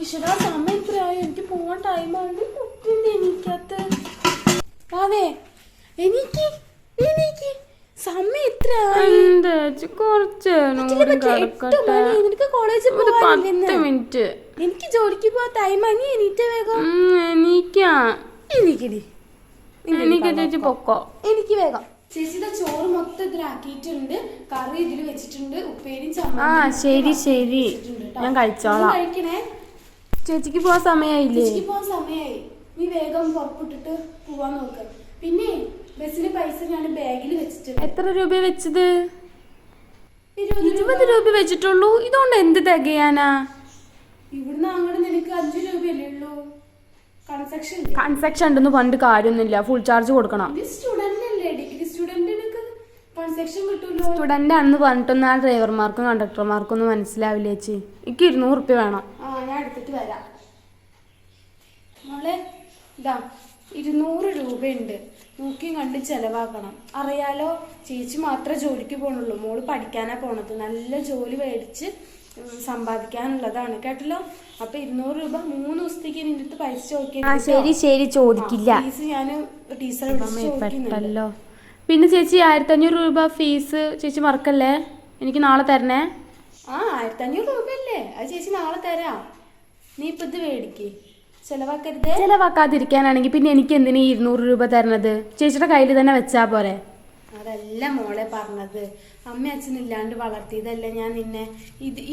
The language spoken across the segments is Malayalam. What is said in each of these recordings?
ഈശ്വരാ സമയം എത്രയായി? എനിക്ക് പോവാൻ ടൈമാണ്ട്. കുട്ടിന്റെ എനിക്കത്ത് അതെ എനിക്ക് എനിക്ക് സമയം എത്രയായി? കുറച്ച് നിനക്ക് കോളേജിൽ മിനിറ്റ്. എനിക്ക് ജോലിക്ക് പോവാൻ ടൈമാ. നീ എണീറ്റ വേഗം. എനിക്ക് ചേച്ചി പൊക്കോ. എനിക്ക് വേഗം. ചേച്ചിയുടെ ചോറ് മൊത്തം ഇതിലാക്കിയിട്ടുണ്ട്. കറി ഇതിൽ വെച്ചിട്ടുണ്ട്. ഉപ്പേരിയും ശരി ശരി, ഞാൻ കഴിച്ചോളാം. കഴിക്കണേ. ചേച്ചിക്ക് പോവാൻ സമയായില്ലേ? നീ വേഗം പുറപ്പെട്ടിട്ട് പോവാൻ നോക്ക്. പിന്നെ ബസ്സിന് പൈസ ഞാൻ ബാഗിൽ വെച്ചിട്ടുണ്ട്. എത്ര രൂപ വെച്ചത്? 20 രൂപ വെച്ചിട്ടുള്ളൂ. ഇതുകൊണ്ട് എന്ത് തികയാനാ? ഇവിടുന്ന് അങ്ങോട്ട് നിനക്ക് 5 രൂപയല്ലേ ഉള്ളൂ. കൺസെക്ഷൻ ഉണ്ടെന്ന് പണ്ട് കാര്യമൊന്നുമില്ല. ഫുൾ ചാർജ് കൊടുക്കണം. സ്റ്റുഡന്റ് ആണെന്ന് പറഞ്ഞിട്ടൊന്നും ആ ഡ്രൈവർമാർക്കും കണ്ടക്ടർമാർക്കും ഒന്നും മനസ്സിലാവില്ല ചേച്ചി. എനിക്ക് 200 റുപ്യ വേണം. ഞാൻ എടുത്തിട്ട് വരാം മോളെ. ഇതാ 200 രൂപയുണ്ട്. നോക്കിയും കണ്ട് ചെലവാക്കണം. അറിയാലോ, ചേച്ചി മാത്രമേ ജോലിക്ക് പോണുള്ളൂ. മോള് പഠിക്കാനാ പോണത്. നല്ല ജോലി മേടിച്ച് സമ്പാദിക്കാനുള്ളതാണ് കേട്ടല്ലോ. അപ്പൊ 200 രൂപ 3 ദിവസത്തേക്ക് നിന്റെ അടുത്ത് പൈസ ചോദിക്കില്ല. ഫീസ് ഞാൻ ടീച്ചറെ. പിന്നെ ചേച്ചി 1500 രൂപ ഫീസ് ചേച്ചി മറക്കല്ലേ. എനിക്ക് നാളെ തരണേ. 1500 രൂപയല്ലേ? അത് ചേച്ചി നാളെ തരാം. നീ ഇപ്പൊ ഇത് മേടിക്ക്. ചെലവാക്കാതിരിക്കാനാണെങ്കിൽ പിന്നെ എനിക്ക് എന്തിനാ 200 രൂപ തരണത്? ചേച്ചിയുടെ കയ്യിൽ തന്നെ വെച്ചാ പോരെ. അതല്ല മോളെ പറഞ്ഞത്. അമ്മ അച്ഛനില്ലാണ്ട് വളർത്തിയതല്ലേ ഞാൻ നിന്നെ.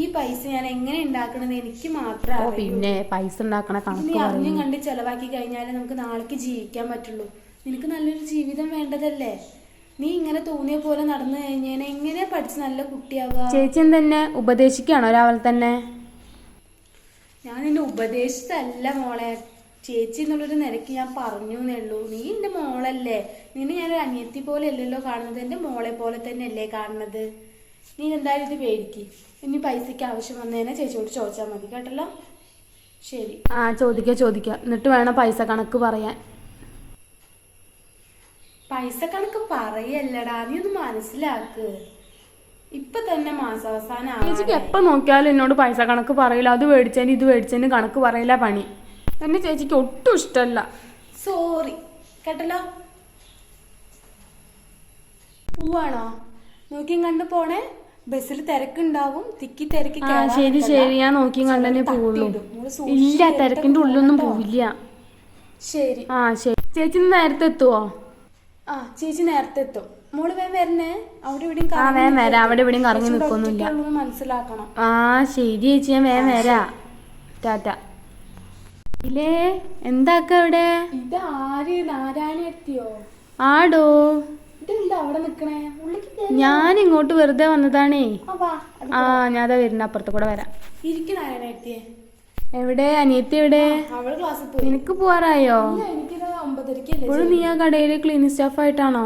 ഈ പൈസ ഞാൻ എങ്ങനെ ഉണ്ടാക്കണത് എനിക്ക് മാത്രമേ. പിന്നെ പൈസ ഉണ്ടാക്കണ നീ അറിഞ്ഞും കണ്ട് ചെലവാക്കി കഴിഞ്ഞാലേ നമുക്ക് നാളേക്ക് ജീവിക്കാൻ പറ്റുള്ളൂ. നിനക്ക് നല്ലൊരു ജീവിതം വേണ്ടതല്ലേ? നീ ഇങ്ങനെ തോന്നിയ പോലെ നടന്നു കഴിഞ്ഞാൽ എങ്ങനെ പഠിച്ച് നല്ല കുട്ടിയാവുക? ചേച്ചി തന്നെ ഉപദേശിക്കാണോ രാവിലെ തന്നെ? ഞാൻ നിന്നെ ഉപദേശിച്ചല്ല മോളെ. ചേച്ചി എന്നുള്ളൊരു നിരക്ക് ഞാൻ പറഞ്ഞു എന്നേ ഉള്ളൂ. നീ എന്റെ മോളല്ലേ. നിന്നെ ഞാനൊരു അനിയത്തി പോലെ അല്ലല്ലോ കാണുന്നത്. എന്റെ മോളെ പോലെ തന്നെ അല്ലേ കാണുന്നത്. നീ എന്തായാലും ഇത് പേടിക്ക്. ഇനി പൈസക്ക് ആവശ്യം വന്നേനെ ചേച്ചിയോട് ചോദിച്ചാൽ മതി കേട്ടല്ലോ. ശരി. ചോദിക്കാം. എന്നിട്ട് വേണം പൈസ കണക്ക് പറയാൻ. പൈസ കണക്ക് പറയല്ലടാ, നീ ഒന്ന് മനസ്സിലാക്ക്. ഇപ്പൊ തന്നെ മാസാവസാനം. ചേച്ചിക്ക് എപ്പോ നോക്കിയാലും എന്നോട് പൈസ കണക്ക് പറയില്ല. അത് മേടിച്ചതിന് ഇത് മേടിച്ചതിന് കണക്ക് പറയില്ല പണി. എന്നെ ചേച്ചിക്ക് ഒട്ടും ഇഷ്ടല്ല. സോറി കേട്ടല്ലോ. പോവാണോ? നോക്കിയും കണ്ടു പോണേ. ബസ്സിൽ തിരക്കുണ്ടാവും. തിരക്ക്. ശരി, ഞാൻ നോക്കിയും കണ്ടേ പോവുള്ളൂ. ഇല്ല, തിരക്കിന്റെ ഉള്ളിലൊന്നും പോവില്ല. ശരി. ശരി. ചേച്ചി നേരത്തെ എത്തുവോ? ചേച്ചി നേരത്തെ എത്തും. മോള് വേഗം വരണേ. അവിടെ ഇവിടെയും കറങ്ങി നിൽക്കൊന്നുമില്ല. മനസ്സിലാക്കണം. ശരി ചേച്ചി, ഞാൻ വേഗം വരാ. ടാറ്റ. ഇല്ലേ എന്താക്ക ഇവിടെ? ഇത് ആര്? നാരായണ എത്തിയോ? ആടോ. ഇതെന്താ അവിടെ നിക്കണേ? ഞാൻ ഇങ്ങോട്ട് വെറുതെ വന്നതാണേ. ഞാൻ അതാ വരുന്ന. അപ്പുറത്ത് കൂടെ വരാം. നാരായണ എത്തിയേ? എവിടെ? അനിയത്തി എവിടെ? അവള് ക്ലാസ്സിൽ പോയി. നിനക്ക് പോവാറായോ? ഇപ്പോഴും നീ ആ കടയില് ക്ലീനിങ് സ്റ്റാഫ് ആയിട്ടാണോ?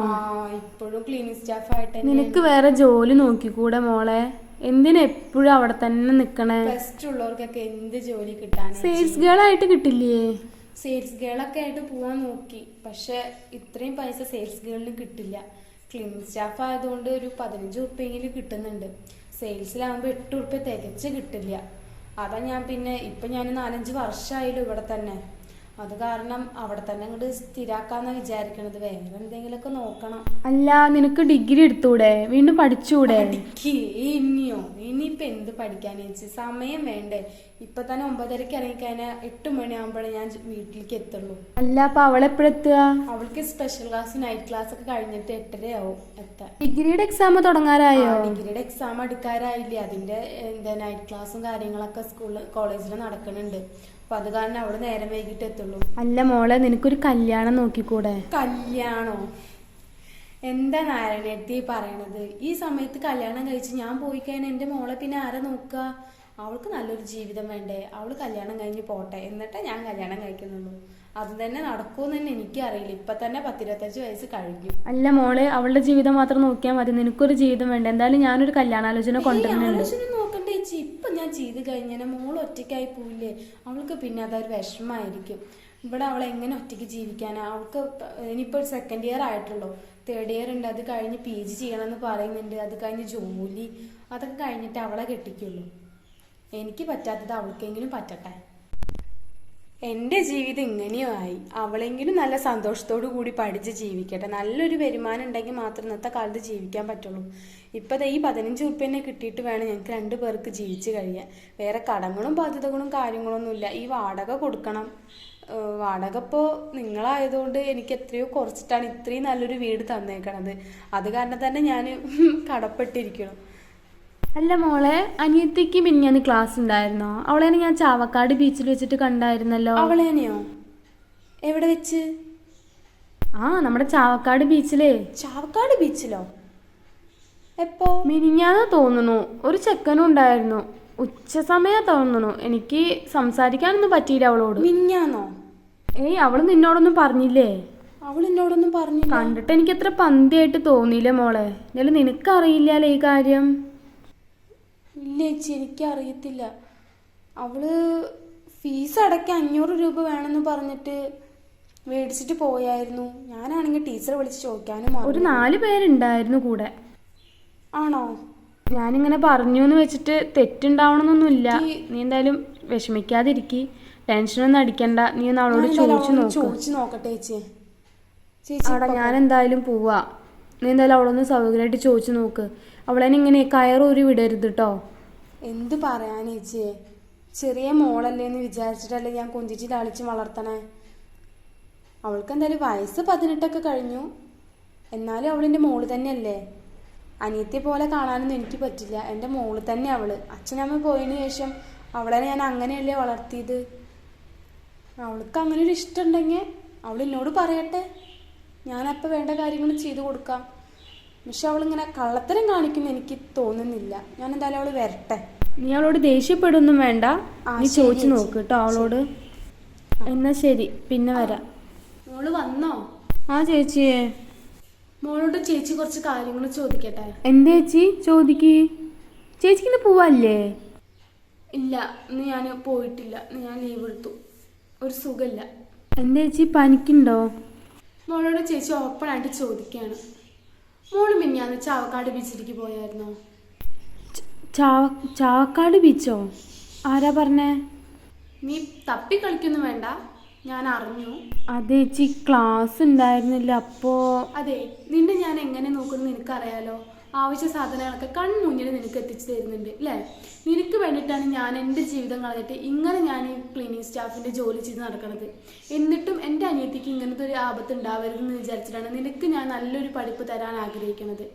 ഇപ്പോഴും ക്ലീനിങ് സ്റ്റാഫ് ആയിട്ട്. നിനക്ക് വേറെ ജോലി നോക്കിക്കൂടെ മോളെ? എന്തിനാ എപ്പോഴും അവിടെ തന്നെ നിക്കണേ? ബെസ്റ്റ് ഉള്ളവർക്കൊക്കെ എന്ത് ജോലി കിട്ടാൻ? സെയിൽസ് ഗേൾ ആയിട്ട് കിട്ടില്ലേ? സെയിൽസ് ഗേളൊക്കെ ആയിട്ട് പോവാൻ നോക്കി. പക്ഷെ ഇത്രയും പൈസ സെയിൽസ് ഗേളിന് കിട്ടില്ല. ക്ലീനിങ് സ്റ്റാഫ് ആയതുകൊണ്ട് ഒരു 15 ഉറുപ്പെങ്കിലും കിട്ടുന്നുണ്ട്. സെയിൽസിലാകുമ്പോൾ 8 ഉറുപ്പ്യ തികച്ച് കിട്ടില്ല. അതാ ഞാൻ പിന്നെ ഇപ്പൊ ഞാൻ 4-5 വർഷമായാലും ഇവിടെ തന്നെ. അത് കാരണം അവിടെ തന്നെ അങ്ങോട്ട് സ്ഥിരാക്കാന്നാ വിചാരിക്കണത്. വേറെ എന്തെങ്കിലുമൊക്കെ നോക്കണം. അല്ല, നിനക്ക് ഡിഗ്രി എടുത്തൂടെ? വീണ്ടും പഠിച്ചൂടെ? ഇനിയിപ്പൊ എന്ത് പഠിക്കാൻ ചേച്ചി? സമയം വേണ്ടേ? ഇപ്പൊ തന്നെ 9:30 ഇറങ്ങിക്കഴിഞ്ഞാൽ 8 മണിയാകുമ്പോഴേ ഞാൻ വീട്ടിലേക്ക് എത്തുള്ളൂ. അല്ല, അപ്പൊ അവളെപ്പോഴെത്തുക? അവൾക്ക് സ്പെഷ്യൽ ക്ലാസ് നൈറ്റ് ക്ലാസ് ഒക്കെ കഴിഞ്ഞിട്ട് 8:30 ആവും എത്താൻ. ഡിഗ്രിയുടെ എക്സാം തുടങ്ങാറായോ? ഡിഗ്രിയുടെ എക്സാം എടുക്കാറായില്ലേ. അതിന്റെ നൈറ്റ് ക്ലാസ്സും കാര്യങ്ങളൊക്കെ കോളേജിൽ നടക്കുന്നുണ്ട്. അപ്പൊ അത് കാരണം അവള് നേരം വൈകിട്ട് എത്തുള്ളൂ. അല്ല മോളെ, നിനക്കൊരു കല്യാണം നോക്കിക്കൂടെ? കല്യാണോ? എന്താ നാരായണത്തി പറയണത്? ഈ സമയത്ത് കല്യാണം കഴിച്ച് ഞാൻ പോയി കഴിഞ്ഞാൽ എന്റെ മോളെ പിന്നെ ആരാ നോക്കുക? അവൾക്ക് നല്ലൊരു ജീവിതം വേണ്ടേ? അവള് കല്യാണം കഴിഞ്ഞ് പോട്ടെ, എന്നിട്ടേ ഞാൻ കല്യാണം കഴിക്കുന്നുള്ളൂ. അത് തന്നെ നടക്കുമെന്ന് തന്നെ എനിക്കറിയില്ല. ഇപ്പൊ തന്നെ 10-25 വയസ്സ് കഴിഞ്ഞു. അല്ല മോളെ, അവളുടെ ജീവിതം മാത്രം നോക്കിയാൽ മതി. നിനക്കൊരു ജീവിതം വേണ്ട. എന്തായാലും ഞാനൊരു കല്യാണാലോചന കൊണ്ടുവരുന്നുണ്ട്. നോക്കണ്ടേ ചേച്ചി? ഇപ്പൊ ഞാൻ ചെയ്ത് കഴിഞ്ഞാൽ മോൾ ഒറ്റയ്ക്കായി പോവില്ലേ? അവൾക്ക് പിന്നെ അതൊരു വിഷമായിരിക്കും. ഇവിടെ അവളെ എങ്ങനെ ഒറ്റയ്ക്ക് ജീവിക്കാനാ? അവൾക്ക് ഇനിയിപ്പോൾ 2nd ഇയർ ആയിട്ടുള്ളൂ. 3rd ഇയർ ഉണ്ട്. അത് കഴിഞ്ഞ് PG ചെയ്യണമെന്ന് പറയുന്നുണ്ട്. അത് കഴിഞ്ഞ് ജോലി, അതൊക്കെ കഴിഞ്ഞിട്ട് അവളെ കെട്ടിക്കുള്ളൂ. എനിക്ക് പറ്റാത്തത് അവൾക്കെങ്കിലും പറ്റട്ടെ. എൻ്റെ ജീവിതം ഇങ്ങനെയും ആയി. അവളെങ്കിലും നല്ല സന്തോഷത്തോടു കൂടി പഠിച്ച് ജീവിക്കട്ടെ. നല്ലൊരു വരുമാനം ഉണ്ടെങ്കിൽ മാത്രം ഇന്നത്തെ കാലത്ത് ജീവിക്കാൻ പറ്റുള്ളൂ. ഇപ്പം ഈ 15 ഉറുപ്പ്യ കിട്ടിയിട്ട് വേണം ഞങ്ങൾക്ക് 2 പേർക്ക് ജീവിച്ച് കഴിയാൻ. വേറെ കടങ്ങളും ബാധ്യതകളും കാര്യങ്ങളൊന്നുമില്ല. ഈ വാടക കൊടുക്കണം. വാടക ഇപ്പോൾ നിങ്ങളായതുകൊണ്ട് എനിക്ക് എത്രയോ കുറച്ചിട്ടാണ് ഇത്രയും നല്ലൊരു വീട് തന്നേക്കണത്. അത് കാരണം തന്നെ ഞാൻ കടപ്പെട്ടിരിക്കണം. അല്ല മോളെ, അനിയത്തിക്ക് മിനിഞ്ഞാന്ന് ക്ലാസ് ഉണ്ടായിരുന്നോ? അവളേനെ ഞാൻ ചാവക്കാട് ബീച്ചിൽ വെച്ചിട്ട് കണ്ടായിരുന്നല്ലോ. അവളേനെയോ? എവിടെ വെച്ച്? നമ്മുടെ ചാവക്കാട് ബീച്ചിലേ. ചാവക്കാട് ബീച്ചിലോ? എപ്പോ? മിനിഞ്ഞാന്ന് തോന്നുന്നു. ഒരു ചെക്കനും ഉണ്ടായിരുന്നു. ഉച്ച സമയം തോന്നുന്നു. എനിക്ക് സംസാരിക്കാനൊന്നും പറ്റിയില്ല അവളോട്. മിനിഞ്ഞാന്നോ? അവള് നിന്നോടൊന്നും പറഞ്ഞില്ലേ? അവളെന്നോടൊന്നും പറഞ്ഞില്ല. കണ്ടിട്ട് എനിക്ക് അത്ര പന്തിയായിട്ട് തോന്നിയില്ല മോളെ. എന്നാലും നിനക്കറിയില്ലല്ലോ ഈ കാര്യം. ഇല്ല ചേച്ചി, എനിക്കറിയത്തില്ല. അവള് ഫീസ് അടയ്ക്കാൻ 500 രൂപ വേണമെന്ന് പറഞ്ഞിട്ട് മേടിച്ചിട്ട് പോയായിരുന്നു. ഞാനാണെങ്കിൽ ടീച്ചറെ വിളിച്ച് ചോദിക്കാനും ഒരു 4 പേരുണ്ടായിരുന്നു കൂടെ. ആണോ? ഞാനിങ്ങനെ പറഞ്ഞു എന്ന് വെച്ചിട്ട് തെറ്റുണ്ടാവണമെന്നൊന്നുമില്ല. നീ എന്തായാലും വിഷമിക്കാതിരിക്കി, ടെൻഷനൊന്നും അടിക്കണ്ട. നീ ഒന്ന് അവളോട് ചോദിച്ചു നോക്കട്ടെ ചേച്ചി. അവിടെ ഞാൻ എന്തായാലും പോവാ. നീ എന്തായാലും അവളൊന്ന് സൗകര്യമായിട്ട് ചോദിച്ചു നോക്ക്. അവളെന്നെ ഇങ്ങനെ കയറൂരി വിടരുത് കേട്ടോ. എന്ത് പറയാൻ ചേച്ചിയെ, ചെറിയ മോളല്ലേ എന്ന് വിചാരിച്ചിട്ടല്ലേ ഞാൻ കൊഞ്ചിച്ച് ലാളിച്ച് വളർത്തണേ. അവൾക്ക് എന്തായാലും വയസ്സ് 18 കഴിഞ്ഞു. എന്നാലും അവളിൻ്റെ മോള് തന്നെയല്ലേ. അനിയത്തെ പോലെ കാണാനൊന്നും എനിക്ക് പറ്റില്ല. എൻ്റെ മോള് തന്നെ അവള്. അച്ഛനമ്മ പോയതിനു ശേഷം അവളെ ഞാൻ അങ്ങനെയല്ലേ വളർത്തിയത്. അവൾക്ക് അങ്ങനെ ഒരു ഇഷ്ടമുണ്ടെങ്കിൽ അവൾ എന്നോട് പറയട്ടെ, ഞാനപ്പോൾ വേണ്ട കാര്യങ്ങൾ ചെയ്തു കൊടുക്കാം. പക്ഷെ അവളിങ്ങനെ കള്ളത്തരം കാണിക്കുമെന്ന് എനിക്ക് തോന്നുന്നില്ല. ഞാൻ എന്തായാലും അവൾ വരട്ടെ. നീ അവളോട് ദേഷ്യപ്പെടുമൊന്നും വേണ്ട. നീ ചോദിച്ചു നോക്ക് കേട്ടോ അവളോട്. എന്നാ ശരി, പിന്നെ വരാം. മോള് വന്നോ? ചേച്ചിയെ. മോളോട് ചേച്ചി കുറച്ച് കാര്യങ്ങൾ ചോദിക്കട്ടെ? എന്താ ചേച്ചി? ചോദിക്ക്. ചേച്ചിക്ക് ഇന്ന് പോവല്ലേ? ഇല്ല, ഇന്ന് ഞാൻ പോയിട്ടില്ല. ഞാൻ ലീവ് എടുത്തു. ഒരു സുഖമില്ല. എന്താ ചേച്ചി, പനിക്കുണ്ടോ? മോളോട് ചേച്ചി ഓപ്പണായിട്ട് ചോദിക്കുകയാണ്. മോള് മിനിഞ്ഞാന്ന് ചാവക്കാട് ബീച്ചിലേക്ക് പോയായിരുന്നോ? ചാവക്കാട് ബീച്ചോ? ആരാ പറഞ്ഞേ? നീ തപ്പി കളിക്കൊന്നും വേണ്ട, ഞാൻ അറിഞ്ഞു. അതെ ചേച്ചി, ക്ലാസ് ഉണ്ടായിരുന്നില്ല. അതെ, നിന്നെ ഞാൻ എങ്ങനെ നോക്കുന്നു നിനക്കറിയാലോ. ആവശ്യ സാധനങ്ങളൊക്കെ കൺമുന്നിൽ നിനക്ക് എത്തിച്ചു തരുന്നുണ്ട് അല്ലേ? നിനക്ക് വേണ്ടിയിട്ടാണ് ഞാൻ എൻ്റെ ജീവിതം കളഞ്ഞിട്ട് ഇങ്ങനെ ഞാൻ ഈ ക്ലീനിങ് സ്റ്റാഫിൻ്റെ ജോലി ചെയ്ത് നടക്കുന്നത്. എന്നിട്ടും എൻ്റെ അനിയത്തിക്ക് ഇങ്ങനത്തെ ഒരു ആപത്ത് ഉണ്ടാവരുതെന്ന് വിചാരിച്ചിട്ടാണ് നിനക്ക് ഞാൻ നല്ലൊരു പഠിപ്പ് തരാൻ ആഗ്രഹിക്കുന്നത്.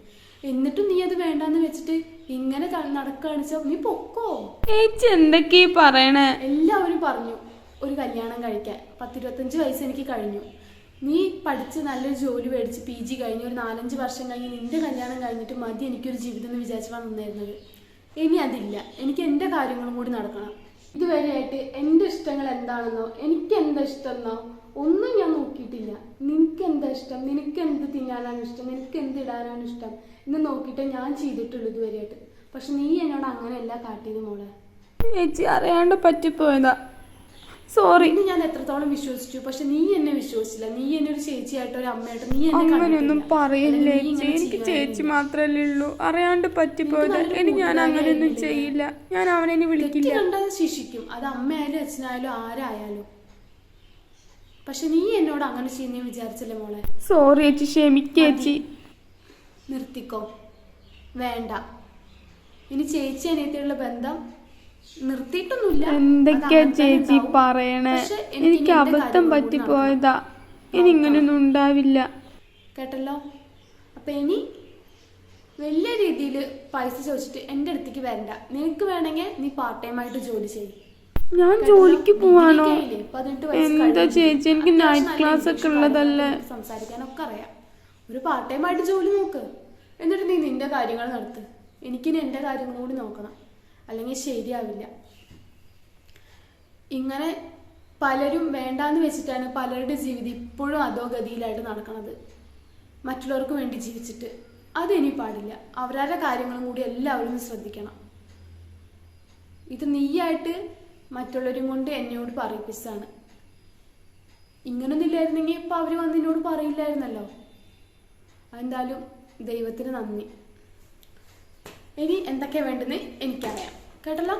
എന്നിട്ടും നീ അത് വേണ്ടാന്ന് വെച്ചിട്ട് ഇങ്ങനെ നടക്കാണിച്ചോ? നീ പൊക്കോ. ചേച്ചി എന്തൊക്കെയാ പറയണേ? എല്ലാവരും പറഞ്ഞു ഒരു കല്യാണം കഴിക്കാൻ. 10-25 വയസ്സ് എനിക്ക് കഴിഞ്ഞു. നീ പഠിച്ച് നല്ലൊരു ജോലി മേടിച്ച് PG കഴിഞ്ഞ് ഒരു 4-5 വർഷം കഴിഞ്ഞ് നിന്റെ കല്യാണം കഴിഞ്ഞിട്ട് മതി എനിക്കൊരു ജീവിതം എന്ന് വിചാരിച്ചാണ് നിന്നിരുന്നത്. ഇനി അതില്ല. എനിക്ക് എൻ്റെ കാര്യങ്ങളും കൂടി നടക്കണം. ഇതുവരെയായിട്ട് എൻ്റെ ഇഷ്ടങ്ങൾ എന്താണെന്നോ എനിക്ക് എന്താ ഇഷ്ടമെന്നോ ഒന്നും ഞാൻ നോക്കിയിട്ടില്ല. നിനക്ക് എന്താ ഇഷ്ടം, നിനക്ക് എന്ത് തിന്നാനാണ് ഇഷ്ടം, നിനക്ക് എന്ത് ഇടാനാണ് ഇഷ്ടം എന്ന് നോക്കിയിട്ട് ഞാൻ ചെയ്തിട്ടുള്ളൂ ഇതുവരെയായിട്ട്. പക്ഷെ നീ എന്നോട് അങ്ങനെയല്ല കാട്ടിയത് മോളെ. ചേച്ചി അറിയാണ്ട് പറ്റിപ്പോയതാ, സോറി. ഇന്ന് ഞാൻ എത്രത്തോളം വിശ്വസിച്ചു, പക്ഷെ നീ എന്നെ വിശ്വസിച്ചില്ല. നീ എന്നെ ഒരു ചേച്ചിയായിട്ടോ ഒരു അമ്മയായിട്ടോ നീ എന്നെ അങ്ങനെയൊന്നും പറയില്ലേ ചേച്ചി. എനിക്ക് ചേച്ചി മാത്രല്ലേ ഉള്ളൂ. അറിയാണ്ട് പറ്റിപ്പോയത്. ഇനി ഞാൻ അങ്ങനെയൊന്നും ചെയ്യില്ല. ഞാൻ അവനെ വിളിക്കില്ല. കണ്ടത് ശിക്ഷിക്കും, അത് അമ്മയായാലും അച്ഛനായാലും ആരായാലും. പക്ഷെ നീ എന്നോട് അങ്ങനെ ചെയ്യുന്ന വിചാരിച്ചല്ലേ മോളെ. സോറി ചേച്ചി, ക്ഷമിക്കേച്ചി. നിർത്തിക്കോ, വേണ്ട. ഇനി ചേച്ചി അനിയത്തിയുള്ള ബന്ധം നിർത്തിയിട്ടൊന്നുമില്ല. എന്തൊക്കെയാ ചേച്ചി പറയണേ? എനിക്ക് അബദ്ധം പറ്റിപ്പോയതാ. ഇനി ഇങ്ങനെയൊന്നും ഉണ്ടാവില്ല കേട്ടല്ലോ. അപ്പൊ ഇനി വലിയ രീതിയിൽ പൈസ ചോദിച്ചിട്ട് എൻ്റെ അടുത്തേക്ക് വരണ്ട. നിനക്ക് വേണമെങ്കിൽ നീ പാർട്ട് ടൈം ആയിട്ട് ജോലി ചെയ്യും. ഞാൻ ജോലിക്ക് പോവാണോ? 18 വയസ്സ് എന്താ ചേച്ചി, എനിക്ക് നൈറ്റ് ക്ലാസ് ഒക്കെ ഉള്ളതല്ലേ. സംസാരിക്കാനൊക്കെ അറിയാം. ഒരു പാർട്ട് ടൈം ആയിട്ട് ജോലി നോക്ക്. എന്നിട്ട് നീ നിന്റെ കാര്യങ്ങൾ നടത്ത്. എനിക്കിനി എൻ്റെ കാര്യങ്ങളും കൂടി നോക്കണം, അല്ലെങ്കിൽ ശരിയാവില്ല. ഇങ്ങനെ പലരും വേണ്ടാന്ന് വെച്ചിട്ടാണ് പലരുടെ ജീവിതം ഇപ്പോഴും അധോഗതിയിലായിട്ട് നടക്കുന്നത്. മറ്റുള്ളവർക്ക് വേണ്ടി ജീവിച്ചിട്ട് അതിനി പാടില്ല. അവരവരുടെ കാര്യങ്ങളും കൂടി എല്ലാവരും ശ്രദ്ധിക്കണം. ഇത് നീയായിട്ട് മറ്റുള്ളവരും കൊണ്ട് എന്നോട് പറയിപ്പിച്ചതാണ്. ഇങ്ങനൊന്നും ഇല്ലായിരുന്നെങ്കിൽ ഇപ്പം അവർ വന്ന് എന്നോട് പറയില്ലായിരുന്നല്ലോ. എന്തായാലും ദൈവത്തിന് നന്ദി. ഇനി എന്തൊക്കെയാണ് വേണ്ടതെന്ന് എനിക്കറിയാം. കേട്ടല്ലോ.